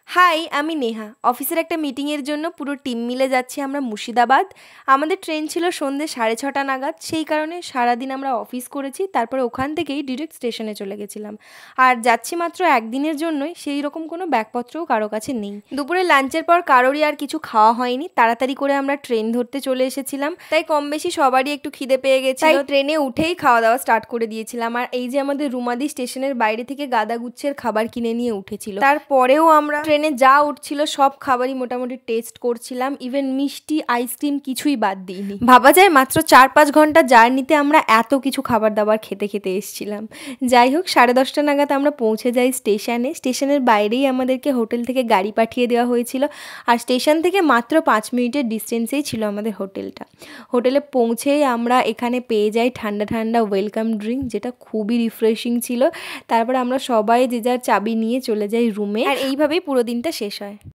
High, আমি নেহা। অফিসের একটা মিটিংয়ের জন্য পুরো টিম মিলে যাচ্ছি আমরা মুর্শিদাবাদ। আমাদের ট্রেন ছিল সন্ধ্যে 6:30 নাগাদ, সেই কারণে সারাদিন আমরা অফিস করেছি, তারপরে ওখান থেকেই ডিরেক্ট স্টেশনে চলে গেছিলাম। আর যাচ্ছি মাত্র একদিনের জন্যই, সেই রকম কোনো ব্যাগপত্রও কারো কাছে নেই। দুপুরে লাঞ্চের পর কারোরই আর কিছু খাওয়া হয়নি, তাড়াতাড়ি করে আমরা ট্রেন ধরতে চলে এসেছিলাম, তাই কম বেশি সবারই একটু খিদে পেয়ে গেছে, তাই ট্রেনে উঠেই খাওয়া দাওয়া স্টার্ট করে দিয়েছিলাম। আর এই যে আমাদের রুমাদি স্টেশনের বাইরে থেকে গাদাগুচ্ছের খাবার কিনে নিয়ে উঠেছিল, তারপরেও আমরা ট্রেনে যা উঠছিল সব খাবারই মোটামুটি টেস্ট করছিলাম, ইভেন মিষ্টি আইসক্রিম কিছুই বাদ দিইনি। ভাবা যায় মাত্র 4-5 ঘন্টা জার্নিতে আমরা এত কিছু খাবার দাবার খেতে খেতে এসেছিলাম। যাই হোক, 10:30 নাগাদ আমরা পৌঁছে যাই স্টেশনে। স্টেশনের বাইরেই আমাদেরকে হোটেল থেকে গাড়ি পাঠিয়ে দেওয়া হয়েছিল, আর স্টেশন থেকে মাত্র 5 মিনিটের ডিস্টেন্সেই ছিল আমাদের হোটেলটা। হোটেলে পৌঁছেই আমরা এখানে পেয়ে যাই ঠান্ডা ঠান্ডা ওয়েলকাম ড্রিঙ্ক, যেটা খুবই রিফ্রেশিং ছিল। তারপর আমরা সবাই যে যার চাবি নিয়ে চলে যাই রুমে, আর এইভাবেই পুরো দিনটা শেষ হয়।